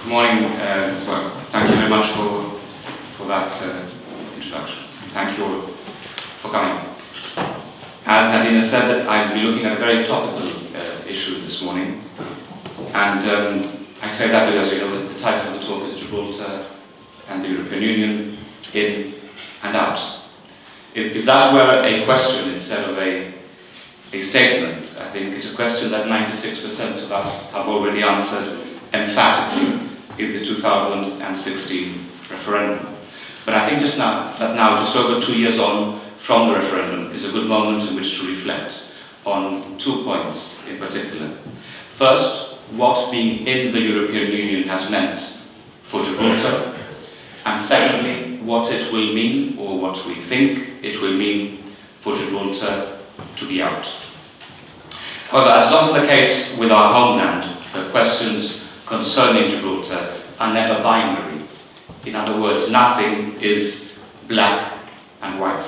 Good morning. Well, thank you very much for that introduction. Thank you all for coming. As Nadina said, I'll be looking at a very topical issue this morning. And I say that because, you know, the title of the talk is Gibraltar and the European Union, in and out. If that were a question instead of a statement, I think it's a question that 96% of us have already answered emphatically in the 2016 referendum. But I think just over 2 years on from the referendum, is a good moment in which to reflect on 2 points in particular. First, what being in the European Union has meant for Gibraltar, and secondly, what it will mean, or what we think it will mean, for Gibraltar to be out. However, as is often the case with our homeland, the questions concerning Gibraltar are never binary. In other words, nothing is black and white.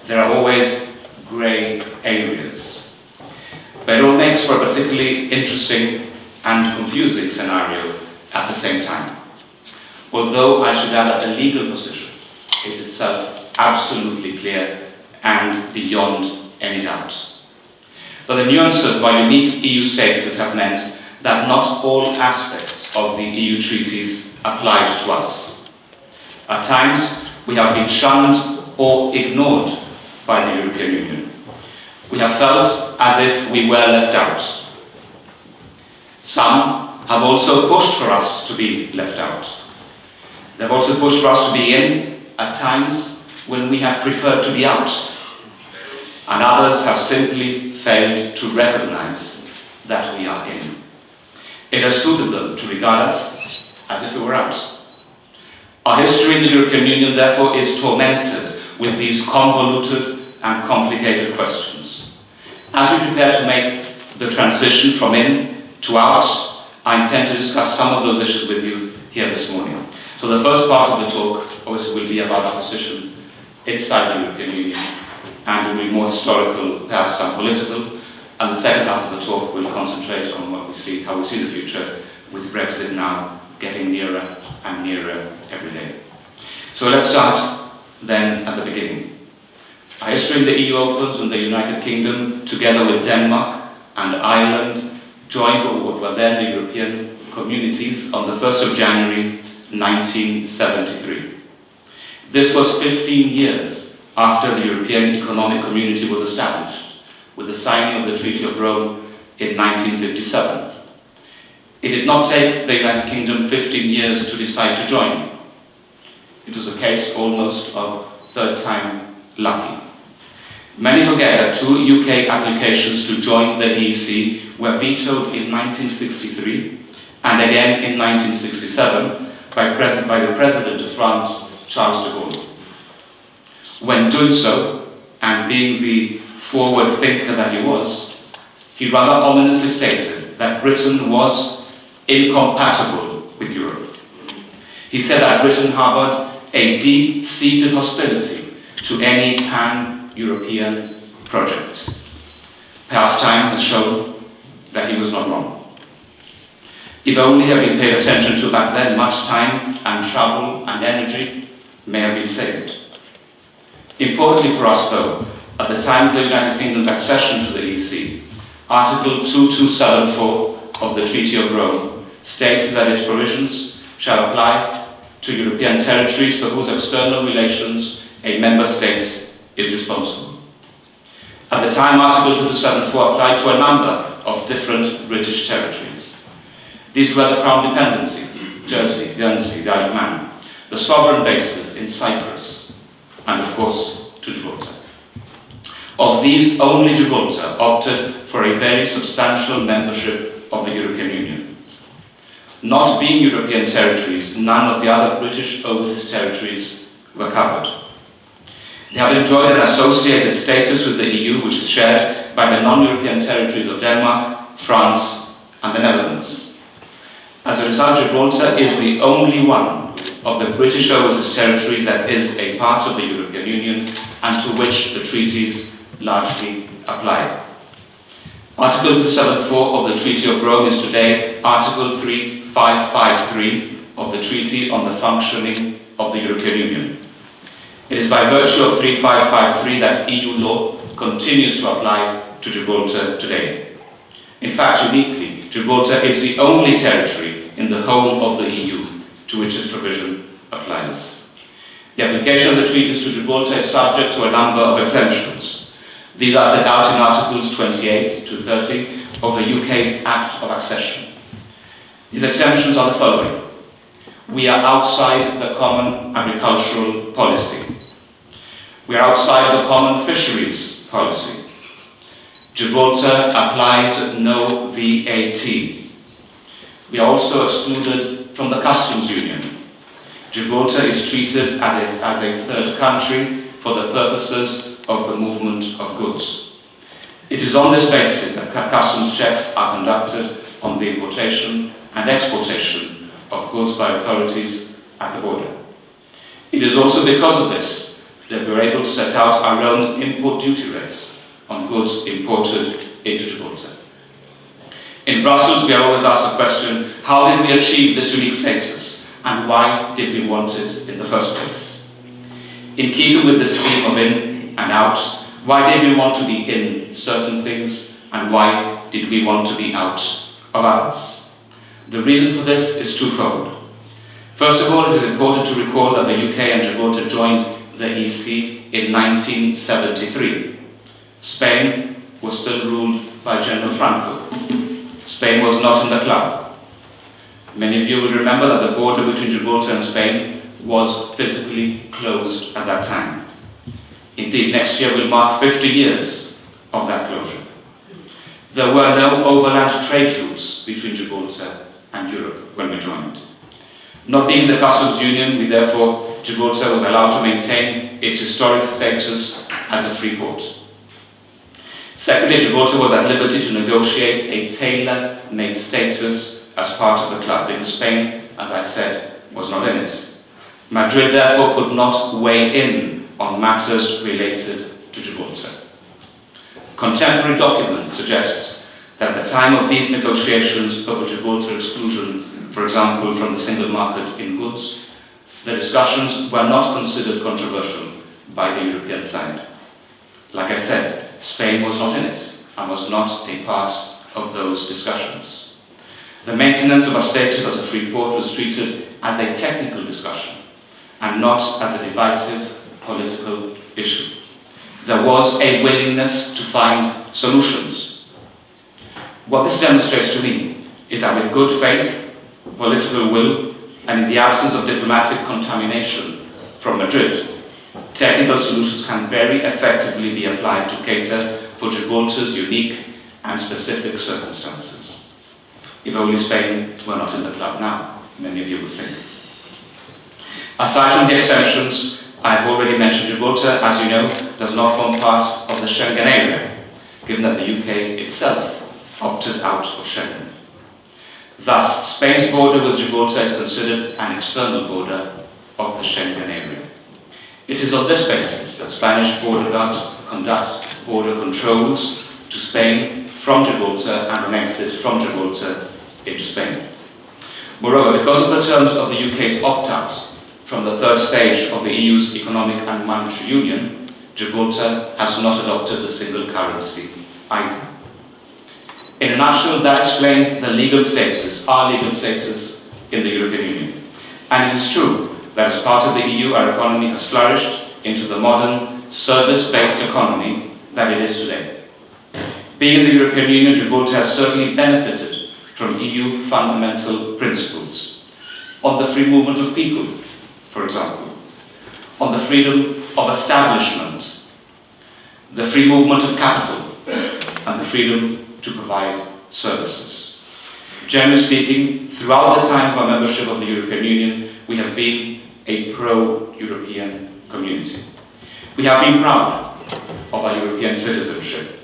There are always grey areas. But it all makes for a particularly interesting and confusing scenario at the same time. Although I should add that the legal position is itself absolutely clear and beyond any doubt. But the nuances of our unique EU status have meant that not all aspects of the EU treaties applied to us. At times, we have been shunned or ignored by the European Union. We have felt as if we were left out. Some have also pushed for us to be left out. They've also pushed for us to be in at times when we have preferred to be out. And others have simply failed to recognize that we are in. It has suited them to regard us as if we were out. Our history in the European Union, therefore, is tormented with these convoluted and complicated questions. As we prepare to make the transition from in to out, I intend to discuss some of those issues with you here this morning. So the first part of the talk, obviously, will be about our position inside the European Union, and it will be more historical, perhaps some political, and the second half of the talk will concentrate on what we see, how we see the future, with Brexit now getting nearer and nearer every day. So let's start then at the beginning. Our history in the EU opens when the United Kingdom, together with Denmark and Ireland, joined what were then the European communities on the 1st of January 1973. This was 15 years after the European Economic Community was established, with the signing of the Treaty of Rome in 1957. It did not take the United Kingdom 15 years to decide to join. It was a case almost of third time lucky. Many forget that 2 UK applications to join the EEC were vetoed in 1963 and again in 1967 by the President of France, Charles de Gaulle. When doing so, and being the forward thinker that he was, he rather ominously stated that Britain was incompatible with Europe. He said that Britain harbored a deep-seated hostility to any pan-European project. Past time has shown that he was not wrong. If only had been paid attention to back then, much time and trouble and energy may have been saved. Importantly for us, though, at the time of the United Kingdom's accession to the EEC, Article 2274 of the Treaty of Rome states that its provisions shall apply to European territories for whose external relations a member state is responsible. At the time, Article 2274 applied to a number of different British territories. These were the Crown dependencies, Jersey, Guernsey, the Isle of Man, the sovereign bases in Cyprus, and of course, to Gibraltar. Of these, only Gibraltar opted for a very substantial membership of the European Union. Not being European territories, none of the other British overseas territories were covered. They have enjoyed an associated status with the EU, which is shared by the non-European territories of Denmark, France, and the Netherlands. As a result, Gibraltar is the only one of the British overseas territories that is a part of the European Union and to which the treaties largely apply. Article 274 of the Treaty of Rome is today Article 3553 of the Treaty on the Functioning of the European Union. It is by virtue of 3553 that EU law continues to apply to Gibraltar today. In fact, uniquely, Gibraltar is the only territory in the whole of the EU to which this provision applies. The application of the treaties to Gibraltar is subject to a number of exemptions. These are set out in Articles 28 to 30 of the UK's Act of Accession. These exemptions are the following. We are outside the common agricultural policy. We are outside the common fisheries policy. Gibraltar applies no VAT. We are also excluded from the customs union. Gibraltar is treated as a third country for the purposes of the movement of goods. It is on this basis that customs checks are conducted on the importation and exportation of goods by authorities at the border. It is also because of this that we are able to set out our own import duty rates on goods imported into Gibraltar. In Brussels, we are always asked the question, how did we achieve this unique status, and why did we want it in the first place? In keeping with this theme of in and out, why did we want to be in certain things, and why did we want to be out of others? The reason for this is twofold. First of all, it is important to recall that the UK and Gibraltar joined the EC in 1973. Spain was still ruled by General Franco. Spain was not in the club. Many of you will remember that the border between Gibraltar and Spain was physically closed at that time. Indeed, next year will mark 50 years of that closure. There were no overland trade routes between Gibraltar and Europe when we joined. Not being the customs union, Gibraltar was allowed to maintain its historic status as a free port. Secondly, Gibraltar was at liberty to negotiate a tailor-made status as part of the club, because Spain, as I said, was not in it. Madrid, therefore, could not weigh in on matters related to Gibraltar. Contemporary documents suggest that at the time of these negotiations over Gibraltar exclusion, for example, from the single market in goods, the discussions were not considered controversial by the European side. Like I said, Spain was not in it and was not a part of those discussions. The maintenance of our status as a free port was treated as a technical discussion and not as a divisive political issue. There was a willingness to find solutions. What this demonstrates to me is that with good faith, political will, and in the absence of diplomatic contamination from Madrid, technical solutions can very effectively be applied to cater for Gibraltar's unique and specific circumstances. If only Spain were not in the club now, many of you would think. Aside from the exceptions, I have already mentioned Gibraltar, as you know, does not form part of the Schengen area, given that the UK itself opted out of Schengen. Thus, Spain's border with Gibraltar is considered an external border of the Schengen area. It is on this basis that Spanish border guards conduct border controls to Spain from Gibraltar and on exit from Gibraltar into Spain. Moreover, because of the terms of the UK's opt-out from the third stage of the EU's economic and monetary union, Gibraltar has not adopted the single currency either. In a nutshell, that explains the legal status, our legal status in the European Union. And it is true that as part of the EU, our economy has flourished into the modern, service-based economy that it is today. Being in the European Union, Gibraltar has certainly benefited from EU fundamental principles. On the free movement of people, for example. On the freedom of establishment, the free movement of capital, and the freedom to provide services. Generally speaking, throughout the time of our membership of the European Union, we have been a pro-European community. We have been proud of our European citizenship.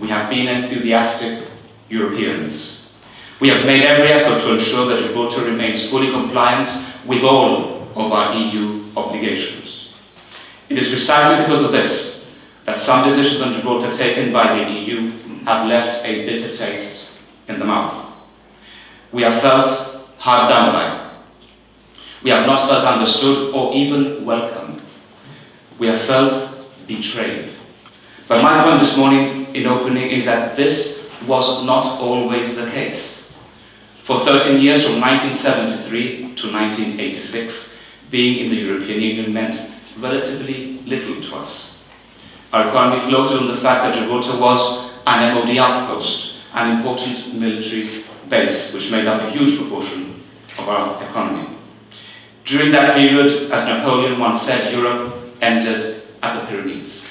We have been enthusiastic Europeans. We have made every effort to ensure that Gibraltar remains fully compliant with all of our EU obligations. It is precisely because of this that some decisions on Gibraltar taken by the EU have left a bitter taste in the mouth. We have felt hard done by. We have not felt understood or even welcome. We have felt betrayed. But my point this morning in opening is that this was not always the case. For 13 years, from 1973 to 1986, being in the European Union meant relatively little to us. Our economy floated on the fact that Gibraltar was an MOD outpost, an important military base, which made up a huge proportion of our economy. During that period, as Napoleon once said, Europe ended at the Pyrenees.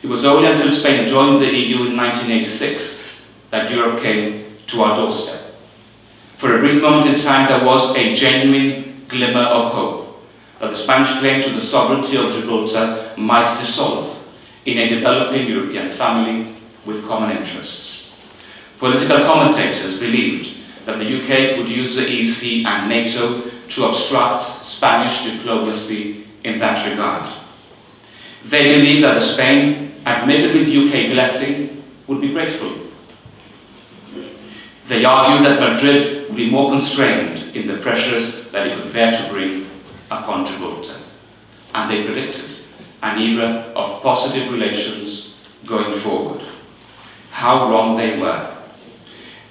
It was only until Spain joined the EU in 1986 that Europe came to our doorstep. For a brief moment in time, there was a genuine glimmer of hope that the Spanish claim to the sovereignty of Gibraltar might dissolve in a developing European family with common interests. Political commentators believed that the UK would use the EC and NATO to obstruct Spanish diplomacy in that regard. They believed that Spain, admitted with UK blessing, would be grateful. They argued that Madrid would be more constrained in the pressures that it could bear to bring upon Gibraltar. And they predicted an era of positive relations going forward. How wrong they were.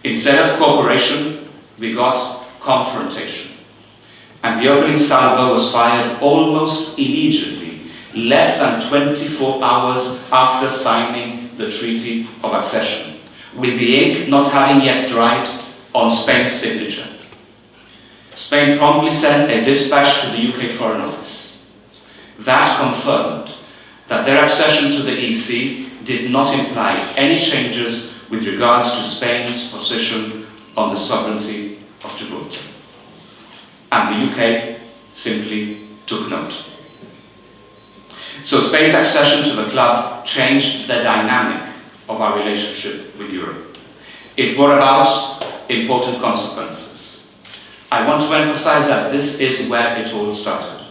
Instead of cooperation, we got confrontation. And the opening salvo was fired almost immediately, less than 24 hours after signing the Treaty of Accession, with the ink not having yet dried on Spain's signature. Spain promptly sent a dispatch to the UK Foreign Office. That confirmed that their accession to the EC did not imply any changes with regards to Spain's position on the sovereignty of Gibraltar. And the UK simply took note. So Spain's accession to the club changed the dynamic of our relationship with Europe. It brought about important consequences. I want to emphasize that this is where it all started.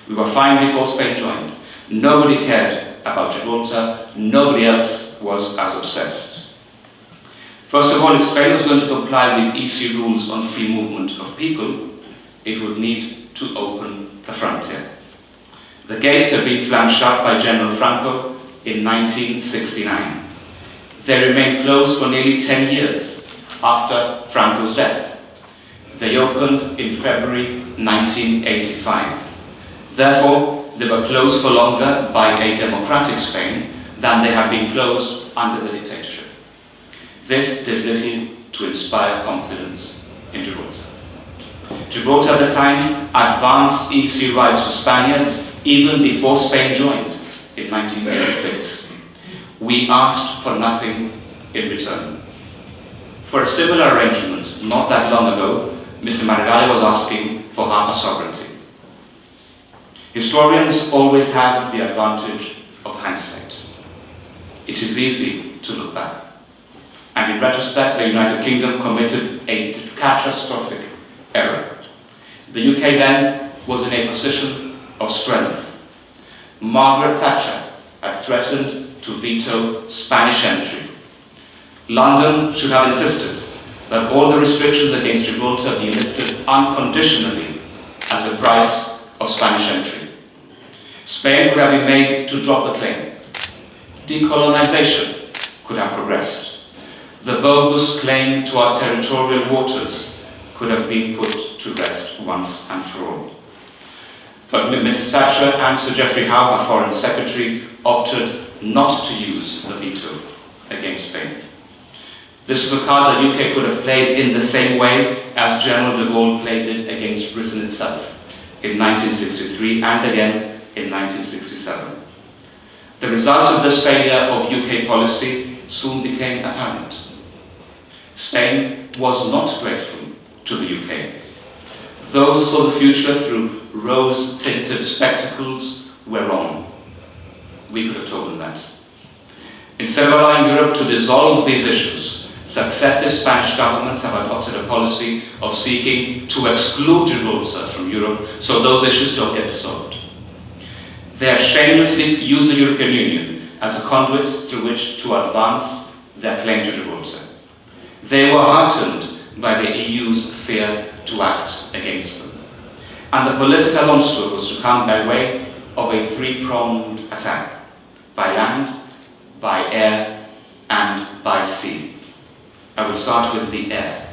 We were fine before Spain joined. Nobody cared about Gibraltar. Nobody else was as obsessed. First of all, if Spain was going to comply with EC rules on free movement of people, it would need to open the frontier. The gates had been slammed shut by General Franco in 1969. They remained closed for nearly 10 years after Franco's death. They opened in February 1985. Therefore, they were closed for longer by a democratic Spain than they had been closed under the dictatorship. This did little to inspire confidence in Gibraltar. Gibraltar at the time advanced EC rights to Spaniards even before Spain joined in 1986. We asked for nothing in return. For a similar arrangement not that long ago, Mr. Maragall was asking for half a sovereignty. Historians always have the advantage of hindsight. It is easy to look back. And in retrospect, the United Kingdom committed a catastrophic error. The UK then was in a position of strength. Margaret Thatcher had threatened to veto Spanish entry. London should have insisted that all the restrictions against Gibraltar be lifted unconditionally as a price of Spanish entry. Spain could have been made to drop the claim. Decolonization could have progressed. The bogus claim to our territorial waters could have been put to rest once and for all. But Mrs. Thatcher and Sir Geoffrey Howe, our Foreign Secretary, opted not to use the veto against Spain. This was a card the UK could have played in the same way as General de Gaulle played it against Britain itself in 1963 and again in 1967. The result of this failure of UK policy soon became apparent. Spain was not grateful to the UK. Those who saw the future through rose-tinted spectacles were wrong. We could have told them that. Instead of allowing Europe to dissolve these issues, successive Spanish governments have adopted a policy of seeking to exclude Gibraltar from Europe so those issues don't get dissolved. They have shamelessly used the European Union as a conduit through which to advance their claim to Gibraltar. They were heartened by the EU's fear to act against them. And the political onslaught was to come by way of a three-pronged attack: by land, by air, and by sea. I will start with the air.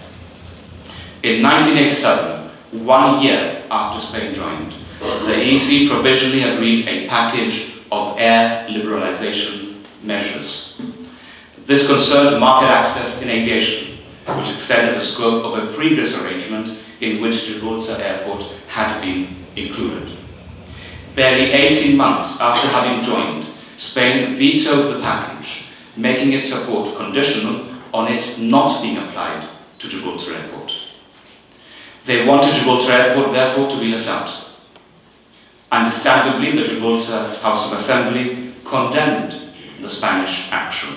In 1987, 1 year after Spain joined, the EC provisionally agreed a package of air liberalization measures. This concerned market access in aviation, which extended the scope of a previous arrangement in which Gibraltar Airport had been included. Barely 18 months after having joined, Spain vetoed the package, making its support conditional on it not being applied to Gibraltar Airport. They wanted Gibraltar Airport, therefore, to be left out. Understandably, the Gibraltar House of Assembly condemned the Spanish action.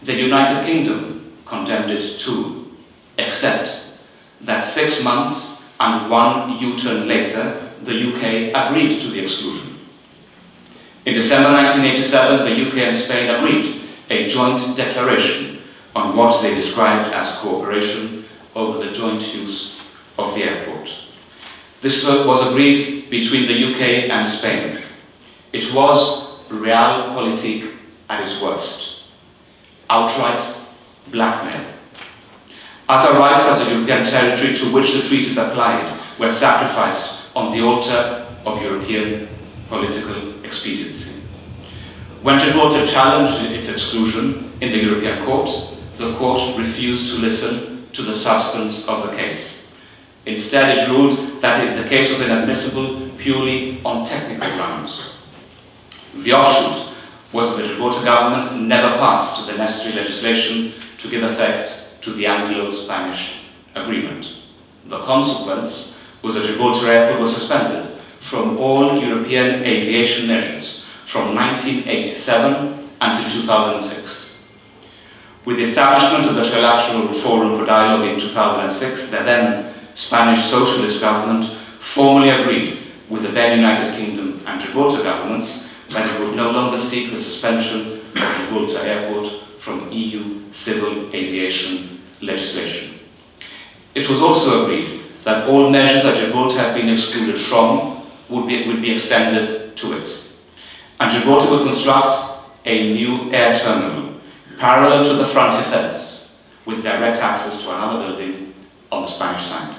The United Kingdom condemned it too, except that 6 months and 1 U-turn later, the UK agreed to the exclusion. In December 1987, the UK and Spain agreed a joint declaration on what they described as cooperation over the joint use of the airport. This was agreed between the UK and Spain. It was realpolitik at its worst. Outright blackmail. As our rights as a European territory to which the treaties applied were sacrificed on the altar of European political expediency. When Gibraltar challenged its exclusion in the European Court, the court refused to listen to the substance of the case. Instead, it ruled that the case was inadmissible purely on technical grounds. The offshoot was that the Gibraltar government never passed the necessary legislation to give effect to the Anglo-Spanish agreement. The consequence was that Gibraltar Airport was suspended from all European aviation measures from 1987 until 2006. With the establishment of the Trilateral Forum for Dialogue in 2006, the then Spanish Socialist government formally agreed with the then United Kingdom and Gibraltar governments that it would no longer seek the suspension of Gibraltar Airport from EU civil aviation legislation. It was also agreed that all measures that Gibraltar had been excluded from would be extended to it. And Gibraltar would construct a new air terminal parallel to the frontier fence with direct access to another building on the Spanish side.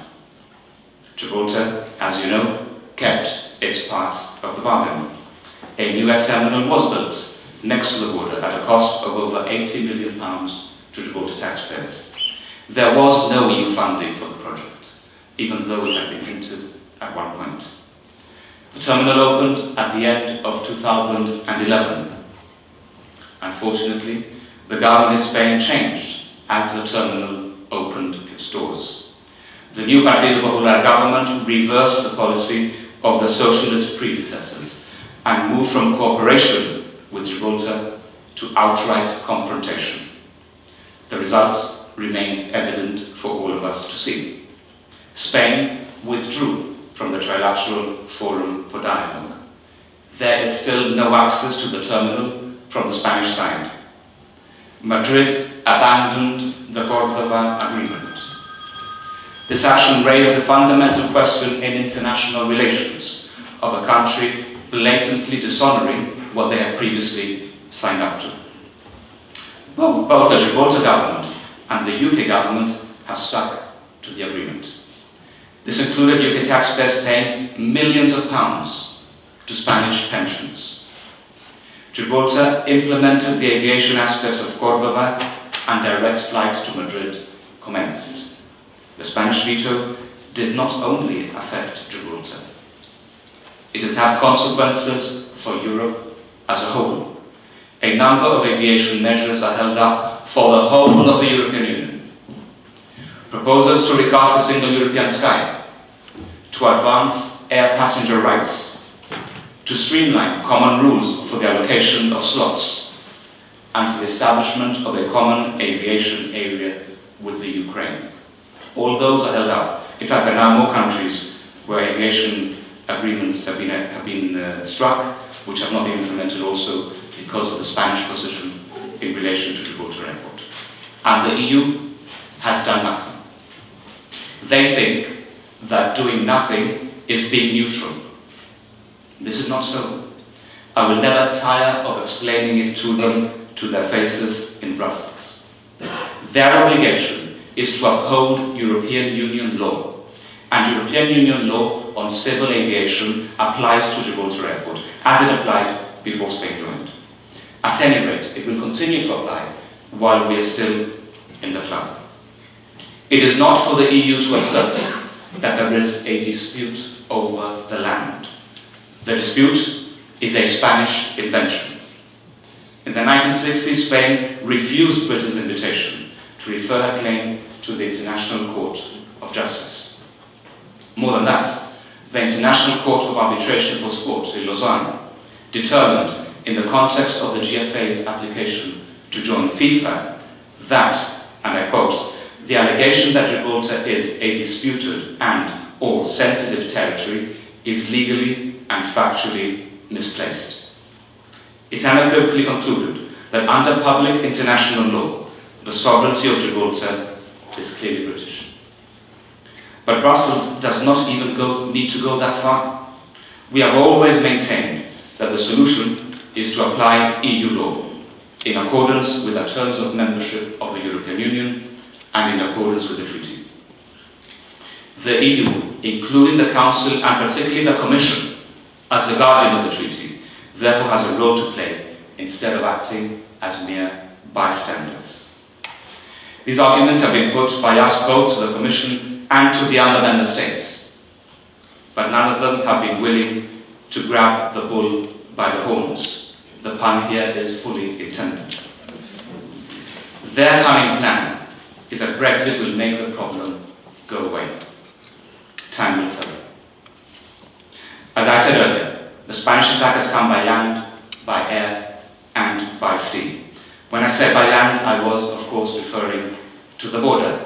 Gibraltar, as you know, kept its part of the bargain. A new air terminal was built next to the border at a cost of over £80 million to Gibraltar taxpayers. There was no EU funding for the project, even though it had been hinted at one point. The terminal opened at the end of 2011. Unfortunately, the government in Spain changed as the terminal opened its doors. The new Partido Popular government reversed the policy of the socialist predecessors and moved from cooperation with Gibraltar to outright confrontation. The result remains evident for all of us to see. Spain withdrew from the Trilateral Forum for Dialogue. There is still no access to the terminal from the Spanish side. Madrid abandoned the Córdoba Agreement. This action raised the fundamental question in international relations of a country blatantly dishonoring what they had previously signed up to. Both the Gibraltar government and the UK government have stuck to the agreement. This included UK taxpayers paying millions of pounds to Spanish pensions. Gibraltar implemented the aviation aspects of Córdoba and direct flights to Madrid commenced. The Spanish veto did not only affect Gibraltar. It has had consequences for Europe as a whole. A number of aviation measures are held up for the whole of the European Union. Proposals to recast a single European sky, to advance air passenger rights, to streamline common rules for the allocation of slots, and for the establishment of a common aviation area with the Ukraine. All those are held up. In fact, there are now more countries where aviation agreements have been struck, which have not been implemented also because of the Spanish position in relation to Gibraltar Airport. and the EU has done nothing. They think that doing nothing is being neutral. This is not so. I will never tire of explaining it to them to their faces in Brussels. Their obligation is to uphold European Union law, and European Union law on civil aviation applies to Gibraltar Airport, as it applied before Spain joined. At any rate, it will continue to apply while we are still in the club. It is not for the EU to assert that there is a dispute over the land. The dispute is a Spanish invention. In the 1960s, Spain refused Britain's invitation to refer her claim to the International Court of Justice. More than that, the International Court of Arbitration for Sport in Lausanne determined, in the context of the GFA's application to join FIFA, that, and I quote, "The allegation that Gibraltar is a disputed and/or sensitive territory is legally and factually misplaced." It unequivocally concluded that under public international law, the sovereignty of Gibraltar is clearly British. But Brussels does not even need to go that far. We have always maintained that the solution is to apply EU law in accordance with the terms of membership of the European Union and in accordance with the treaty. The EU, including the Council and particularly the Commission, as the guardian of the treaty, therefore has a role to play instead of acting as mere bystanders. These arguments have been put by us both to the Commission and to the other member states, but none of them have been willing to grab the bull by the horns. The pun here is fully intended. Their cunning plan is that Brexit will make the problem go away. Time will tell. As I said earlier, the Spanish attack has come by land, by air, and by sea. When I said by land, I was, of course, referring to the border.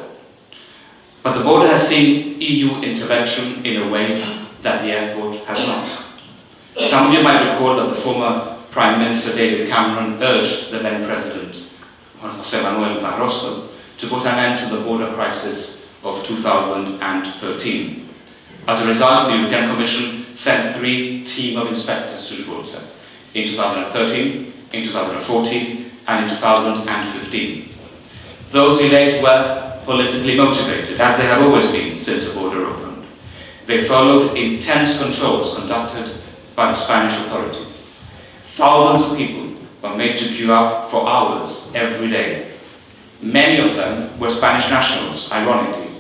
But the border has seen EU intervention in a way that the airport has not. Some of you might recall that the former Prime Minister David Cameron urged the then President, José Manuel Barroso, to put an end to the border crisis of 2013. As a result, the European Commission sent 3 teams of inspectors to Gibraltar in 2013, in 2014, and in 2015. Those delays were politically motivated, as they have always been since the border opened. They followed intense controls conducted by the Spanish authorities. Thousands of people were made to queue up for hours every day. Many of them were Spanish nationals, ironically.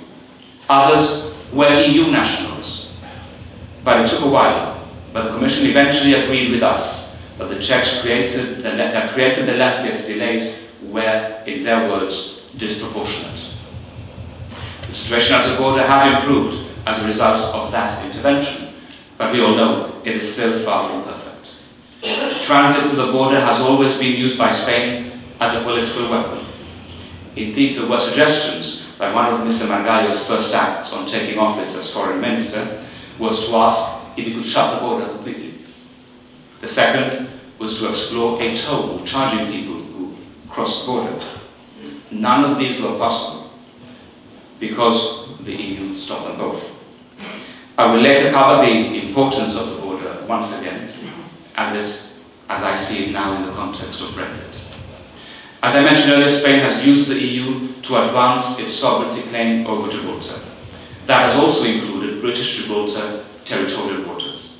Others were EU nationals. But it took a while, but the Commission eventually agreed with us that the checks that created the lengthiest delays were, in their words, disproportionate. The situation at the border has improved as a result of that intervention, but we all know it is still far from perfect. Transit to the border has always been used by Spain as a political weapon. Indeed, there were suggestions that one of Mr. Margallo's first acts on taking office as foreign minister was to ask if he could shut the border completely. The second was to explore a toll charging people who crossed the border. None of these were possible because the EU stopped them both. I will later cover the importance of the border once again, as I see it now in the context of Brexit. As I mentioned earlier, Spain has used the EU to advance its sovereignty claim over Gibraltar. That has also included British Gibraltar territorial waters.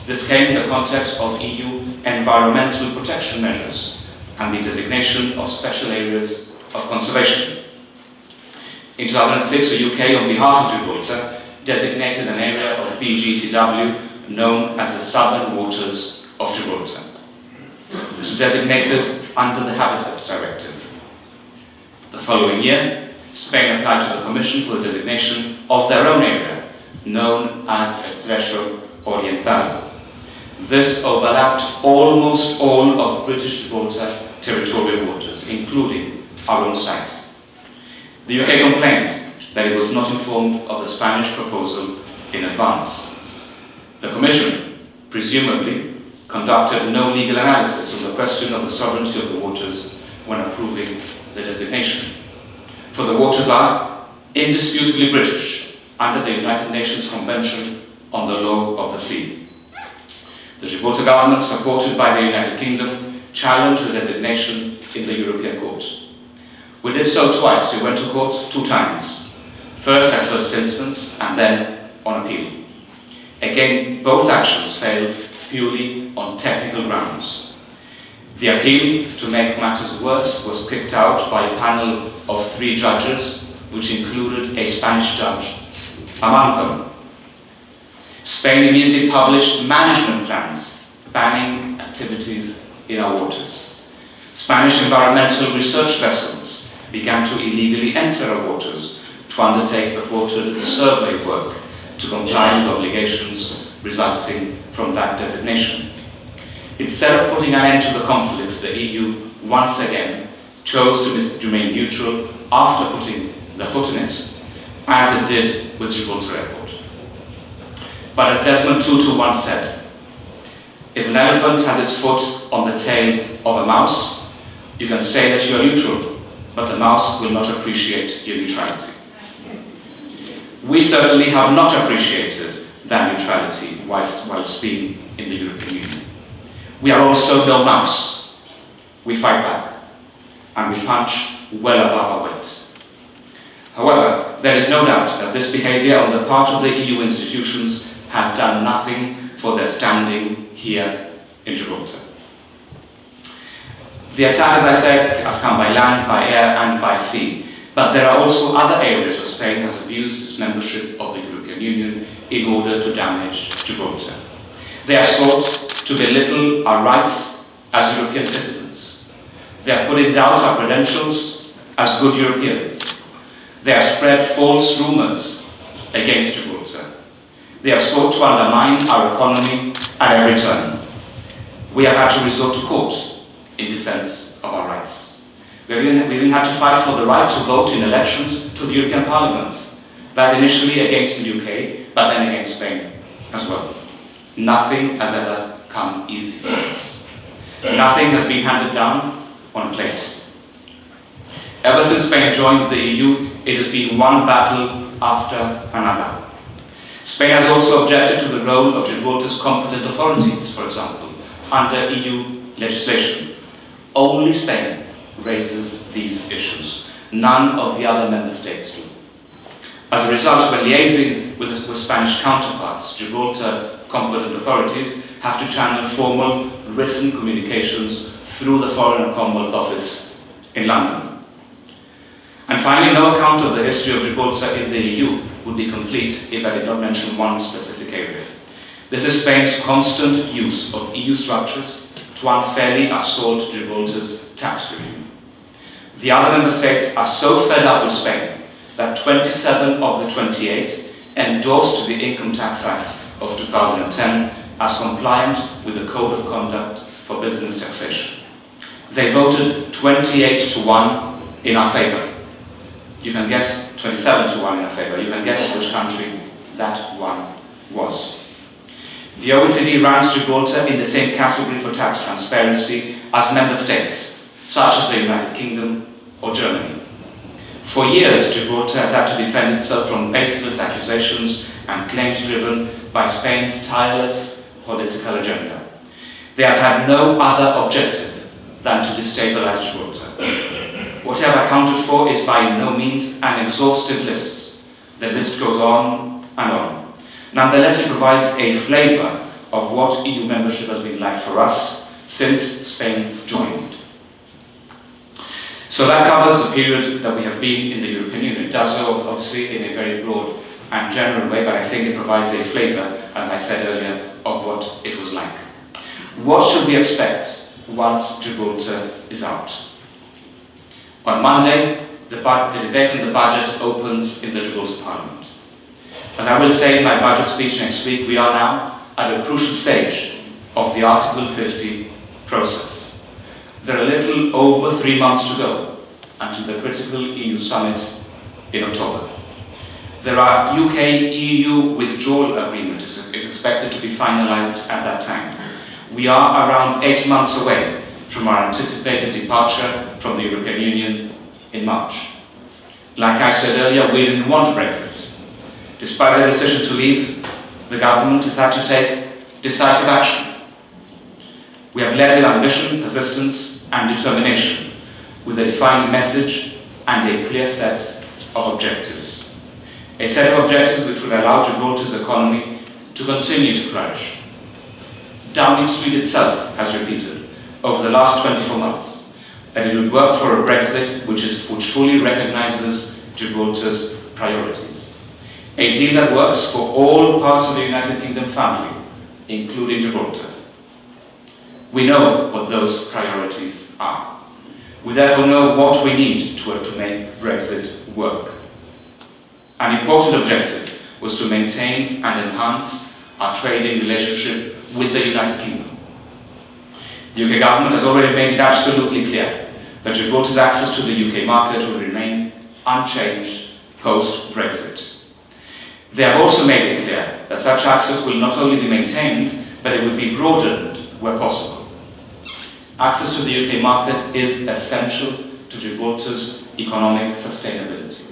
This came in the context of EU environmental protection measures and the designation of special areas of conservation. In 2006, the UK, on behalf of Gibraltar, designated an area of BGTW known as the Southern Waters of Gibraltar. This was designated under the Habitats Directive. The following year, Spain applied to the Commission for the designation of their own area, known as Estrecho Oriental. This overlapped almost all of British Gibraltar territorial waters, including our own sites. The UK complained that it was not informed of the Spanish proposal in advance. The Commission, presumably, conducted no legal analysis on the question of the sovereignty of the waters when approving the designation. For the waters are indisputably British under the United Nations Convention on the Law of the Sea. The Gibraltar government, supported by the United Kingdom, challenged the designation in the European Court. We did so twice. We went to court 2 times. First at first instance and then on appeal. Again, both actions failed purely on technical grounds. The appeal, to make matters worse, was kicked out by a panel of 3 judges, which included a Spanish judge among them. Spain immediately published management plans banning activities in our waters. Spanish environmental research vessels began to illegally enter our waters to undertake purported survey work to comply with obligations resulting from that designation. Instead of putting an end to the conflict, the EU once again chose to remain neutral after putting the foot in it, as it did with Gibraltar Airport. But as Desmond Tutu once said, if an elephant has its foot on the tail of a mouse, you can say that you are neutral, but the mouse will not appreciate your neutrality. We certainly have not appreciated that neutrality whilst being in the European Union. We are also no mouse. We fight back, and we punch well above our weight. However, there is no doubt that this behaviour on the part of the EU institutions has done nothing for their standing here in Gibraltar. The attack, as I said, has come by land, by air and by sea, but there are also other areas where Spain has abused its membership of the European Union in order to damage Gibraltar. They have sought to belittle our rights as European citizens. They have put in doubt our credentials as good Europeans. They have spread false rumours against Gibraltar. They have sought to undermine our economy at every turn. We have had to resort to court in defence of our rights. We've even had to fight for the right to vote in elections to the European Parliament, that initially against the UK, but then against Spain as well. Nothing has ever come easy for us. Nothing has been handed down on a plate. Ever since Spain joined the EU, it has been one battle after another. Spain has also objected to the role of Gibraltar's competent authorities, for example, under EU legislation. Only Spain raises these issues. None of the other member states do. As a result, when liaising with Spanish counterparts, Gibraltar competent authorities have to channel formal written communications through the Foreign and Commonwealth Office in London. And finally, no account of the history of Gibraltar in the EU would be complete if I did not mention one specific area. This is Spain's constant use of EU structures to unfairly assault Gibraltar's tax regime. The other member states are so fed up with Spain that 27 of the 28 endorsed the Income Tax Act of 2010 as compliant with the Code of Conduct for Business Taxation. They voted 28-1 in our favour. You can guess 27-1 in our favour. You can guess which country that one was. The OECD ranks Gibraltar in the same category for tax transparency as member states, such as the United Kingdom or Germany. For years, Gibraltar has had to defend itself from baseless accusations and claims driven by Spain's tireless political agenda. They have had no other objective than to destabilize Gibraltar. What they have accounted for is by no means an exhaustive list. The list goes on and on. Nonetheless, it provides a flavour of what EU membership has been like for us since Spain joined. So that covers the period that we have been in the European Union. It does so, obviously, in a very broad and general way, but I think it provides a flavour, as I said earlier, of what it was like. What should we expect once Gibraltar is out? On Monday, the debate on the budget opens in the Gibraltar Parliament. As I will say in my budget speech next week, we are now at a crucial stage of the Article 50 process. There are a little over 3 months to go until the critical EU summit in October. There are UK-EU withdrawal agreement is expected to be finalised at that time. We are around 8 months away from our anticipated departure from the European Union in March. Like I said earlier, we didn't want Brexit. Despite their decision to leave, the government has had to take decisive action. We have led with ambition, persistence and determination, with a defined message and a clear set of objectives. A set of objectives which would allow Gibraltar's economy to continue to flourish. Downing Street itself has repeated over the last 24 months that it would work for a Brexit which fully recognises Gibraltar's priorities. A deal that works for all parts of the United Kingdom family, including Gibraltar. We know what those priorities are. We therefore know what we need to make Brexit work. An important objective was to maintain and enhance our trading relationship with the United Kingdom. The UK government has already made it absolutely clear that Gibraltar's access to the UK market will remain unchanged post-Brexit. They have also made it clear that such access will not only be maintained, but it will be broadened where possible. Access to the UK market is essential to Gibraltar's economic sustainability.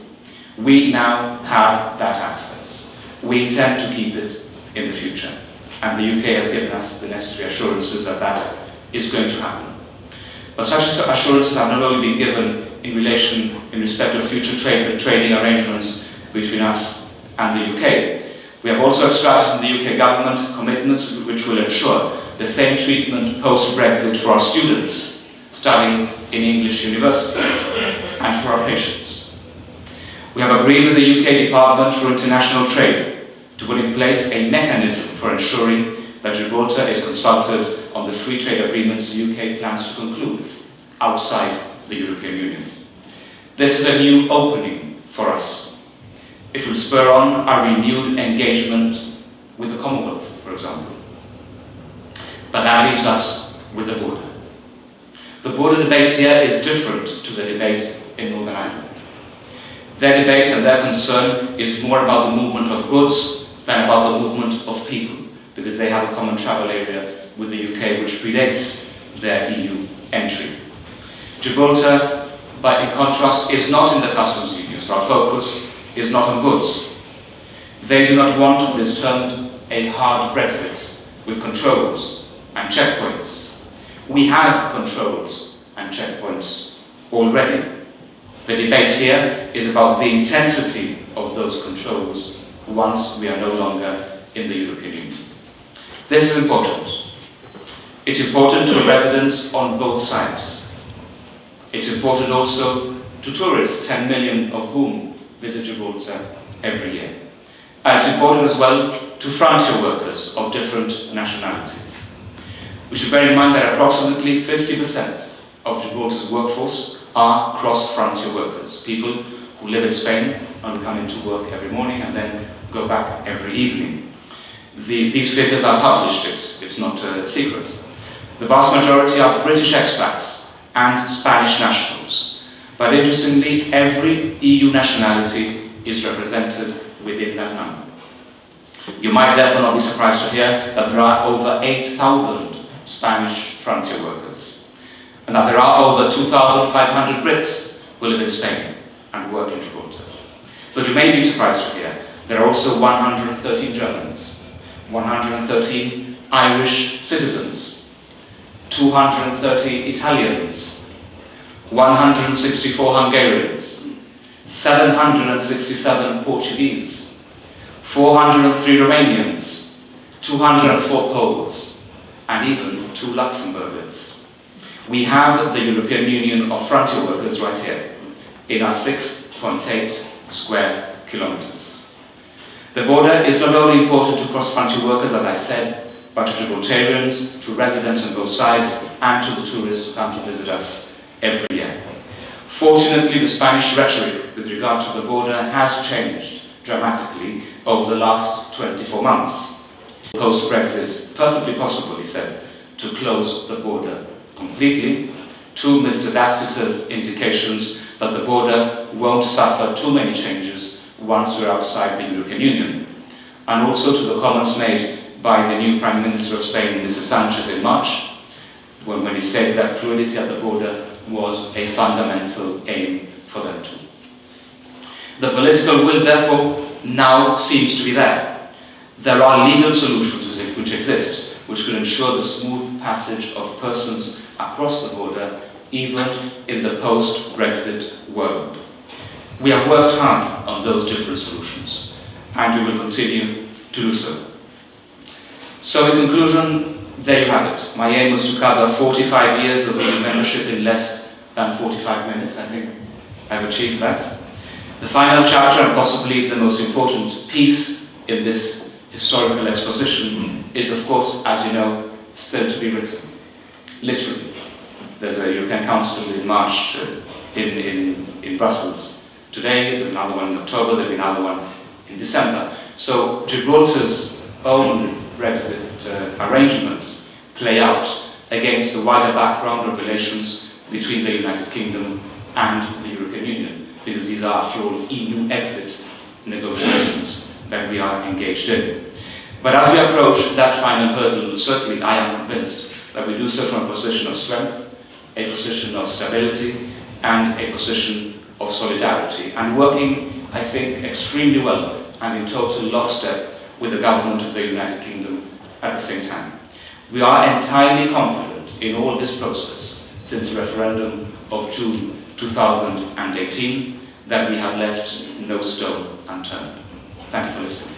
We now have that access. We intend to keep it in the future, and the UK has given us the necessary assurances that that is going to happen. But such assurances have not only been given in respect of future trading arrangements between us and the UK. We have also extracted from the UK government commitments which will ensure the same treatment post-Brexit for our students studying in English universities and for our patients. We have agreed with the UK Department for International Trade to put in place a mechanism for ensuring that Gibraltar is consulted on the free trade agreements the UK plans to conclude outside the European Union. This is a new opening for us. It will spur on our renewed engagement with the Commonwealth, for example. But that leaves us with the border. The border debate here is different to the debate in Northern Ireland. Their debate and their concern is more about the movement of goods than about the movement of people, because they have a common travel area with the UK which predates their EU entry. Gibraltar, but in contrast, is not in the customs union, so our focus is not on goods. They do not want what is termed a hard Brexit with controls and checkpoints. We have controls and checkpoints already. The debate here is about the intensity of those controls once we are no longer in the European Union. This is important. It's important to residents on both sides. It's important also to tourists, 10 million of whom visit Gibraltar every year. And it's important as well to frontier workers of different nationalities. We should bear in mind that approximately 50% of Gibraltar's workforce are cross-frontier workers, people who live in Spain and who come into work every morning and then go back every evening. These figures are published, it's not a secret. The vast majority are British expats and Spanish nationals. But interestingly, every EU nationality is represented within that number. You might therefore not be surprised to hear that there are over 8,000 Spanish frontier workers, and that there are over 2,500 Brits who live in Spain and work in Gibraltar. But you may be surprised to hear there are also 113 Germans, 113 Irish citizens, 230 Italians, 164 Hungarians, 767 Portuguese, 403 Romanians, 204 Poles, and even 2 Luxembourgers. We have the European Union of frontier workers right here in our 6.8 square kilometers. The border is not only important to cross-frontier workers, as I said, but to Gibraltarians, to residents on both sides, and to the tourists who come to visit us every year. Fortunately, the Spanish rhetoric with regard to the border has changed dramatically over the last 24 months. Post-Brexit, perfectly possible, he said, to close the border completely, to Mr. Dastis's indications that the border won't suffer too many changes once we're outside the European Union, and also to the comments made by the new Prime Minister of Spain, Mr. Sanchez, in March, when he stated that fluidity at the border was a fundamental aim for them too. The political will, therefore, now seems to be there. There are legal solutions which exist, which will ensure the smooth passage of persons across the border, even in the post-Brexit world. We have worked hard on those different solutions, and we will continue to do so. So in conclusion, there you have it. My aim was to cover 45 years of EU membership in less than 45 minutes. I think I've achieved that. The final chapter, and possibly the most important piece in this historical exposition, is, of course, as you know, still to be written. Literally. There's a European Council in March in Brussels. Today, there's another one in October, there'll be another one in December. So Gibraltar's own Brexit arrangements play out against the wider background of relations between the United Kingdom and the European Union, because these are, after all, EU exit negotiations that we are engaged in. But as we approach that final hurdle, certainly I am convinced that we do so from a position of strength, a position of stability, and a position of solidarity, and working, I think, extremely well and in total lockstep with the government of the United Kingdom at the same time. We are entirely confident in all this process since the referendum of June 2018 that we have left no stone unturned. Thank you for listening.